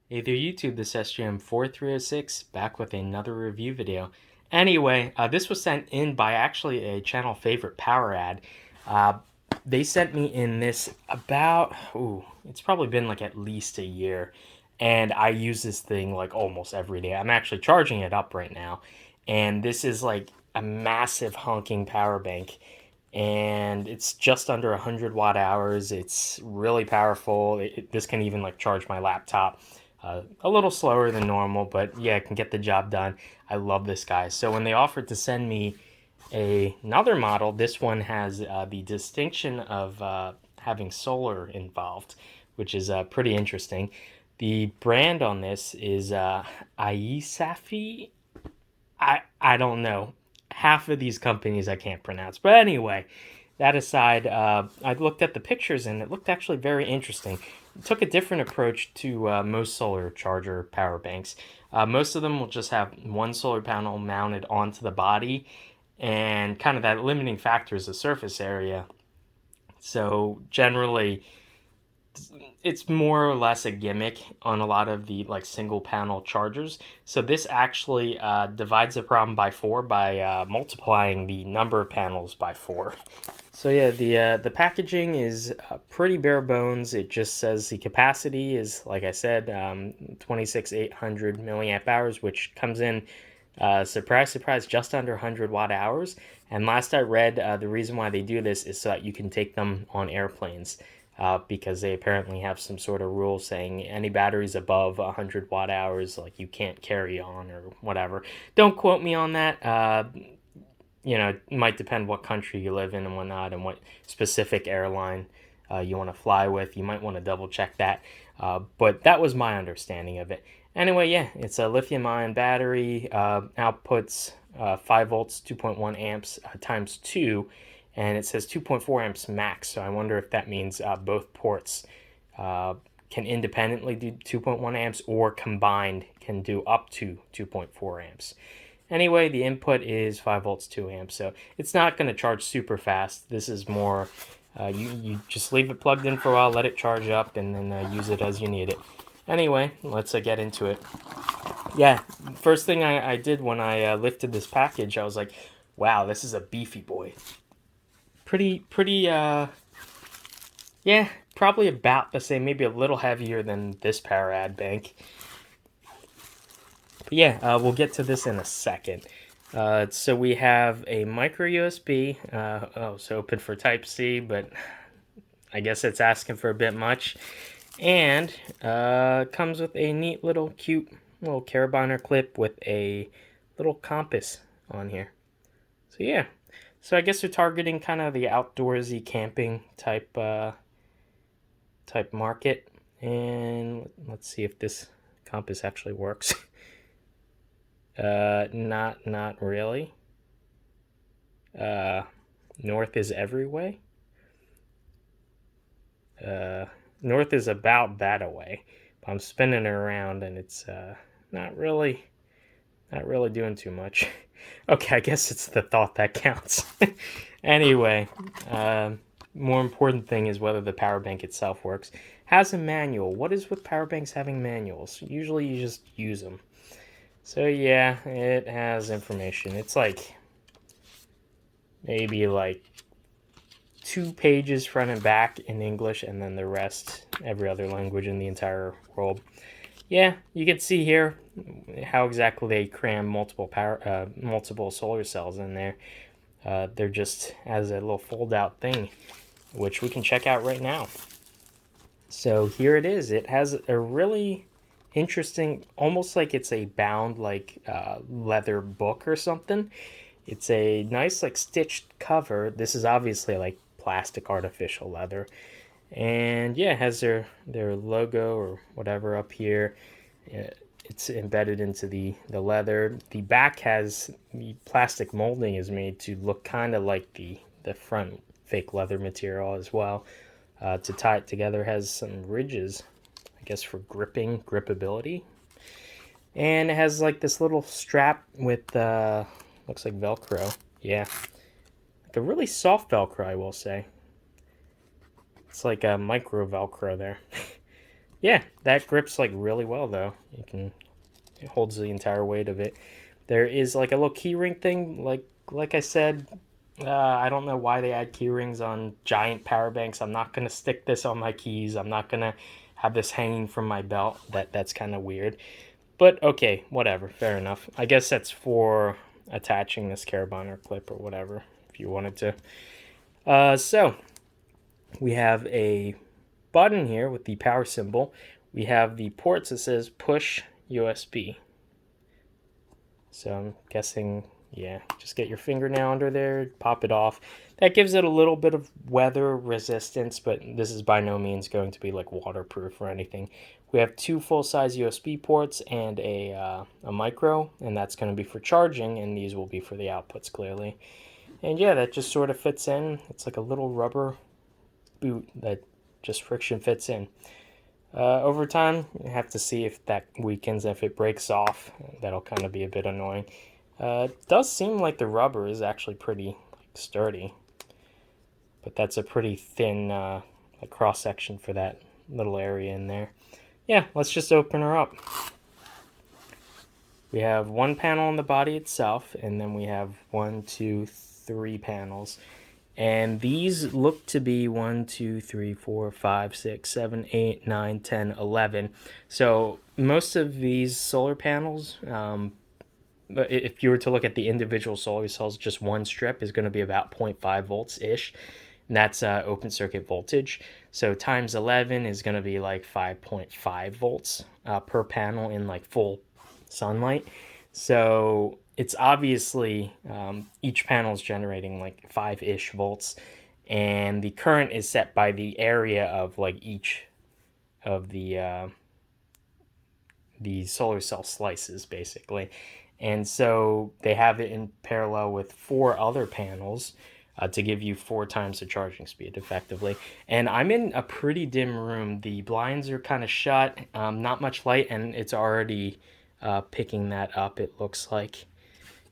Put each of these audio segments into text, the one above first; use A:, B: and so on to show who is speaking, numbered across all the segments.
A: Hey there YouTube, this is SGM4306 back with another review video. Anyway, this was sent in by actually a channel favorite, poweradd. Uh, they sent me in this about, it's probably been like at least a year. And I use this thing like almost every day. I'm actually charging it up right now. And this is like a massive honking power bank. And it's just under 100 watt hours. It's really powerful. This can even like charge my laptop. A little slower than normal, but yeah, it can get the job done. I love this guy. So when they offered to send me another model, this one has the distinction of having solar involved, which is pretty interesting. The brand on this is IEsafy. I don't know. Half of these companies I can't pronounce. But anyway, that aside, I looked at the pictures and it looked actually very interesting. It took a different approach to most solar charger power banks. Most of them will just have one solar panel mounted onto the body, and kind of that limiting factor is the surface area. So generally, it's more or less a gimmick on a lot of the like single panel chargers. So this actually divides the problem by four by multiplying the number of panels by four. So yeah, the packaging is pretty bare bones. It just says the capacity is, like I said, 26,800 milliamp hours, which comes in, surprise, surprise, just under 100 watt hours. And last I read, the reason why they do this is so that you can take them on airplanes. Because they apparently have some sort of rule saying any batteries above 100 watt hours, like you can't carry on or whatever. Don't quote me on that. It might depend what country you live in and whatnot, and what specific airline you want to fly with. You might want to double check that. But that was my understanding of it. Anyway, yeah, it's a lithium ion battery, outputs 5 volts, 2.1 amps times 2, and it says 2.4 amps max. So I wonder if that means both ports can independently do 2.1 amps, or combined can do up to 2.4 amps. Anyway, the input is 5 volts, 2 amps, so it's not going to charge super fast. This is more, you just leave it plugged in for a while, let it charge up, and then use it as you need it. Anyway, let's get into it. Yeah, first thing I did when I lifted this package, I was like, wow, this is a beefy boy. Pretty, yeah, probably about the same, maybe a little heavier than this poweradd bank. But yeah, we'll get to this in a second. So we have a micro USB. It's open for Type C, but I guess it's asking for a bit much. And comes with a neat little cute little carabiner clip with a little compass on here. So yeah, so I guess we're targeting kind of the outdoorsy camping type market. And let's see if this compass actually works. Not really. North is every way. North is about that away. But I'm spinning it around and it's not really doing too much. Okay, I guess it's the thought that counts. Anyway, more important thing is whether the power bank itself works. Has a manual. What is with power banks having manuals? Usually you just use them. So yeah, it has information. It's like maybe like 2 pages front and back in English, and then the rest every other language in the entire world. Yeah, you can see here how exactly they cram multiple solar cells in there. They're just as a little fold-out thing, which we can check out right now. So here it is. It has a really interesting, almost like it's a bound like leather book or something. It's a nice like stitched cover. This is obviously like plastic artificial leather, and yeah, it has their logo or whatever up here. It's embedded into the leather. The back has the plastic molding is made to look kind of like the front fake leather material as well. To tie it together, has some ridges, I guess, for gripability. And it has like this little strap with looks like Velcro. Yeah, like a really soft Velcro, I will say. It's like a micro Velcro there. Yeah, that grips like really well though. It holds the entire weight of it. There is like a little keyring thing, like I said. I don't know why they add key rings on giant power banks. I'm not gonna stick this on my keys. I'm not gonna have this hanging from my belt. That's kind of weird. But okay, whatever. Fair enough. I guess that's for attaching this carabiner clip or whatever, if you wanted to. So we have a button here with the power symbol. We have the ports that says push USB. So I'm guessing, yeah, just get your fingernail under there, pop it off. That gives it a little bit of weather resistance, but this is by no means going to be like waterproof or anything. We have two full-size USB ports and a micro, and that's going to be for charging, and these will be for the outputs clearly. And yeah, that just sort of fits in. It's like a little rubber boot that just friction fits in. Over time, you have to see if that weakens. If it breaks off, that'll kind of be a bit annoying. It does seem like the rubber is actually pretty sturdy, but that's a pretty thin cross section for that little area in there. Yeah, let's just open her up. We have one panel on the body itself, and then we have 1, 2, 3 panels. And these look to be 1, 2, 3, 4, 5, 6, 7, 8, 9, 10, 11. So most of these solar panels, if you were to look at the individual solar cells, just one strip is going to be about 0.5 volts ish. And that's open circuit voltage. So times 11 is going to be like 5.5 volts per panel in like full sunlight. So it's obviously each panel is generating like 5-ish volts, and the current is set by the area of like each of the solar cell slices basically. And so they have it in parallel with 4 other panels to give you 4 times the charging speed effectively. And I'm in a pretty dim room. The blinds are kind of shut, not much light, and it's already picking that up, it looks like.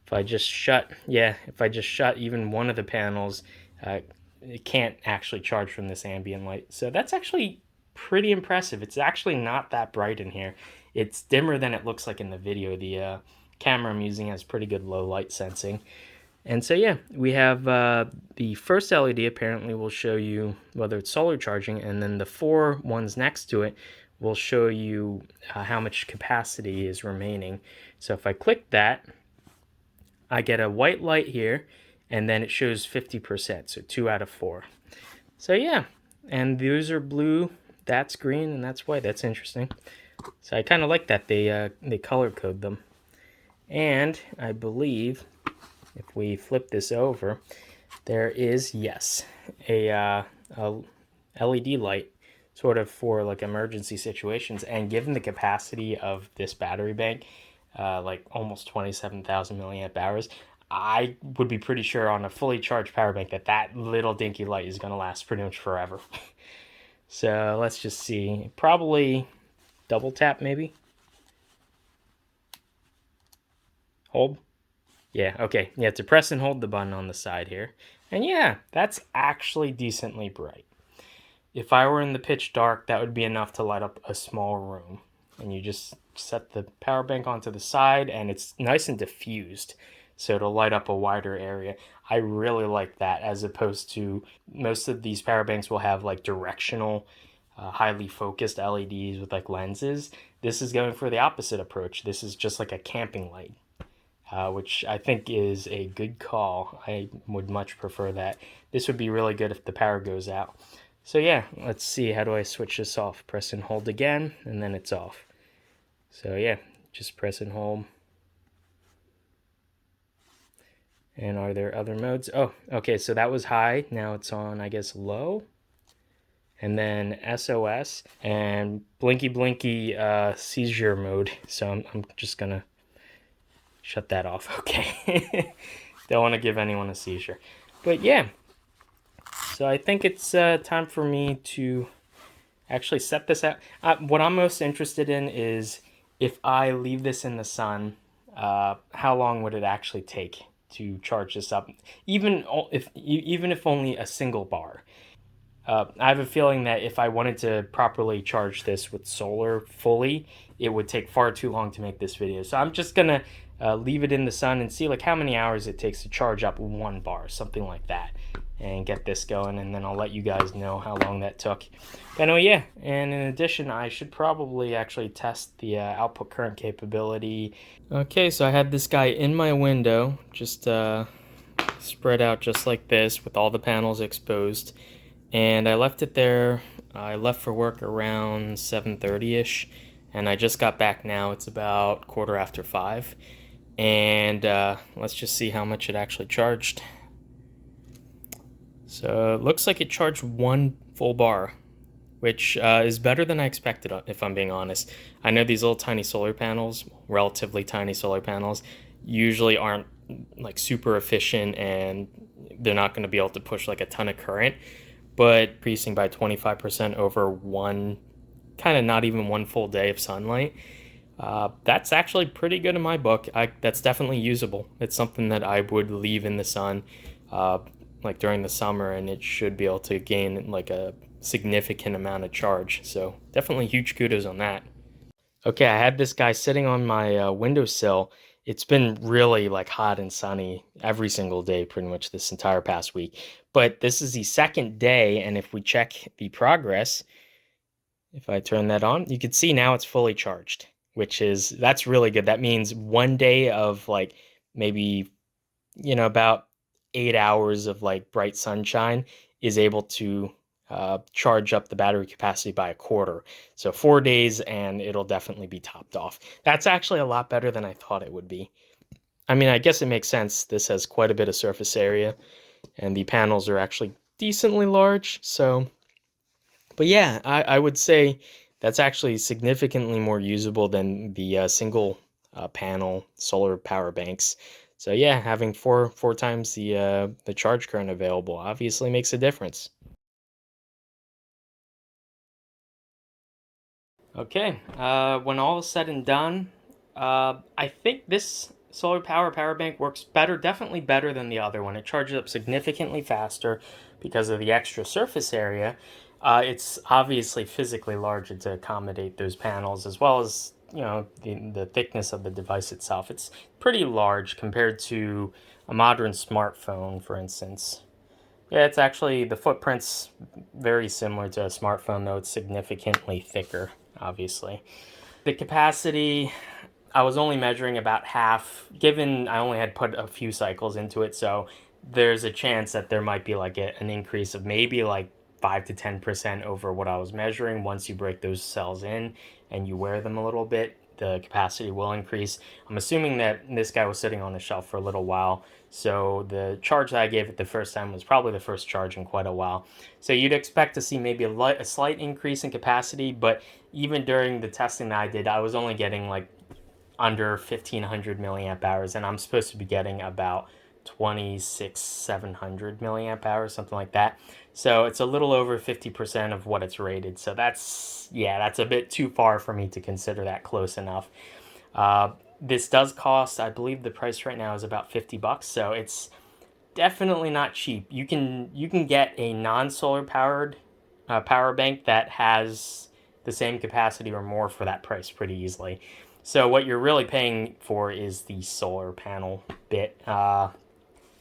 A: If I just shut, yeah, if I just shut even one of the panels, it can't actually charge from this ambient light. So that's actually pretty impressive. It's actually not that bright in here. It's dimmer than it looks like in the video. The camera I'm using has pretty good low light sensing. And so yeah, we have the first LED apparently will show you whether it's solar charging, and then the 4 ones next to it will show you how much capacity is remaining. So if I click that, I get a white light here, and then it shows 50%, so 2 out of 4. So yeah, and those are blue, that's green, and that's white. That's interesting. So I kind of like that they color code them. And I believe if we flip this over, there is, yes, a LED light sort of for like emergency situations. And given the capacity of this battery bank, like almost 27,000 milliamp hours, I would be pretty sure on a fully charged power bank that little dinky light is going to last pretty much forever. So let's just see. Probably double tap maybe. Hold. Yeah, okay. You have to press and hold the button on the side here. And yeah, that's actually decently bright. If I were in the pitch dark, that would be enough to light up a small room. And you just set the power bank onto the side, and it's nice and diffused, so it'll light up a wider area. I really like that, as opposed to most of these power banks will have like directional, highly focused LEDs with like lenses. This is going for the opposite approach. This is just like a camping light. Which I think is a good call. I would much prefer that. This would be really good if the power goes out. So yeah, let's see, how do I switch this off? Press and hold again, and then it's off. So yeah, just press and hold. And are there other modes? Oh, okay, so that was high. Now it's on, I guess, low. And then SOS and blinky blinky seizure mode. So I'm just gonna shut that off. Okay. Don't want to give anyone a seizure. But yeah, so I think it's time for me to actually set this out. What I'm most interested in is if I leave this in the sun, how long would it actually take to charge this up? Even if only a single bar. I have a feeling that if I wanted to properly charge this with solar fully, it would take far too long to make this video. So I'm just gonna leave it in the sun and see like how many hours it takes to charge up one bar, something like that, and get this going, and then I'll let you guys know how long that took. But anyway, yeah, and in addition, I should probably actually test the output current capability. Okay, so I had this guy in my window, just spread out just like this with all the panels exposed, and I left it there. I left for work around 7:30ish, and I just got back now. It's about 5:15, and let's just see how much it actually charged. So it looks like it charged one full bar, which is better than I expected, if I'm being honest. I know these little tiny solar panels, relatively tiny solar panels, usually aren't like super efficient, and they're not going to be able to push like a ton of current, but increasing by 25% over one, kind of not even one full day of sunlight, that's actually pretty good in my book. That's definitely usable. It's something that I would leave in the sun like during the summer, and it should be able to gain like a significant amount of charge. So definitely huge kudos on that. Okay, I had this guy sitting on my windowsill. It's been really like hot and sunny every single day pretty much this entire past week. But this is the second day, and if we check the progress, if I turn that on, you can see now it's fully charged, that's really good. That means one day of like maybe, about 8 hours of like bright sunshine is able to charge up the battery capacity by a quarter. So 4 days and it'll definitely be topped off. That's actually a lot better than I thought it would be. I mean, I guess it makes sense. This has quite a bit of surface area, and the panels are actually decently large. So, but yeah, I would say that's actually significantly more usable than the single panel solar power banks. So yeah, having four times the charge current available obviously makes a difference. Okay, when all is said and done, I think this solar power bank works better, definitely better than the other one. It charges up significantly faster because of the extra surface area. It's obviously physically larger to accommodate those panels, as well as the thickness of the device itself. It's pretty large compared to a modern smartphone, for instance. Yeah, it's actually, the footprint's very similar to a smartphone, though it's significantly thicker, obviously. The capacity, I was only measuring about half, given I only had put a few cycles into it, so there's a chance that there might be like an increase of maybe like 5 to 10% over what I was measuring. Once you break those cells in and you wear them a little bit, the capacity will increase. I'm assuming that this guy was sitting on the shelf for a little while, so the charge that I gave it the first time was probably the first charge in quite a while. So you'd expect to see maybe a slight increase in capacity, but even during the testing that I did, I was only getting like under 1500 milliamp hours, and I'm supposed to be getting about 700 milliamp hours, something like that. So it's a little over 50% of what it's rated. So that's a bit too far for me to consider that close enough. This does cost, I believe the price right now is about $50, so it's definitely not cheap. You can get a non-solar powered power bank that has the same capacity or more for that price pretty easily. So what you're really paying for is the solar panel bit.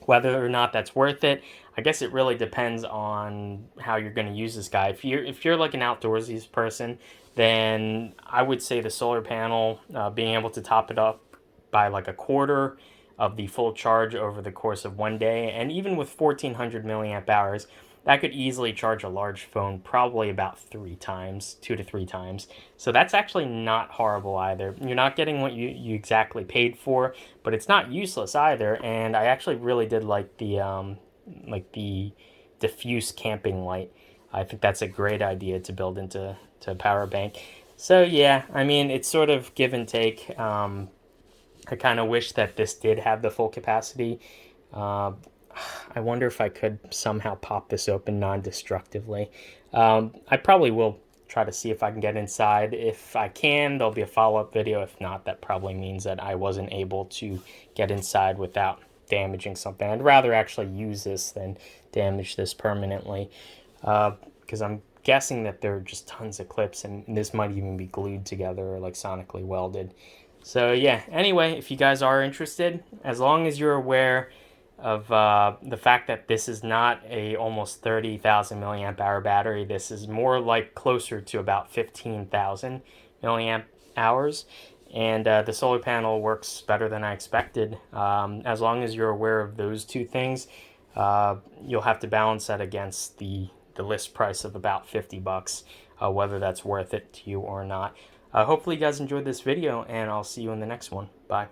A: Whether or not that's worth it, I guess it really depends on how you're going to use this guy. If you're like an outdoorsy person, then I would say the solar panel, being able to top it up by like a quarter of the full charge over the course of one day, and even with 1400 milliamp hours, that could easily charge a large phone probably about 3 times, 2 to 3 times. So that's actually not horrible either. You're not getting what you exactly paid for, but it's not useless either. And I actually really did like the diffuse camping light. I think that's a great idea to build into a power bank. So yeah, I mean, it's sort of give and take. I kind of wish that this did have the full capacity. Uh, I wonder if I could somehow pop this open non-destructively. I probably will try to see if I can get inside. If I can, there'll be a follow-up video. If not, that probably means that I wasn't able to get inside without damaging something. I'd rather actually use this than damage this permanently. because I'm guessing that there are just tons of clips, and this might even be glued together or like sonically welded. So yeah, anyway, if you guys are interested, as long as you're aware of the fact that this is not a almost 30,000 milliamp hour battery, this is more like closer to about 15,000 milliamp hours, and the solar panel works better than I expected. As long as you're aware of those two things, you'll have to balance that against the list price of about 50 bucks, whether that's worth it to you or not. Hopefully you guys enjoyed this video, and I'll see you in the next one. Bye.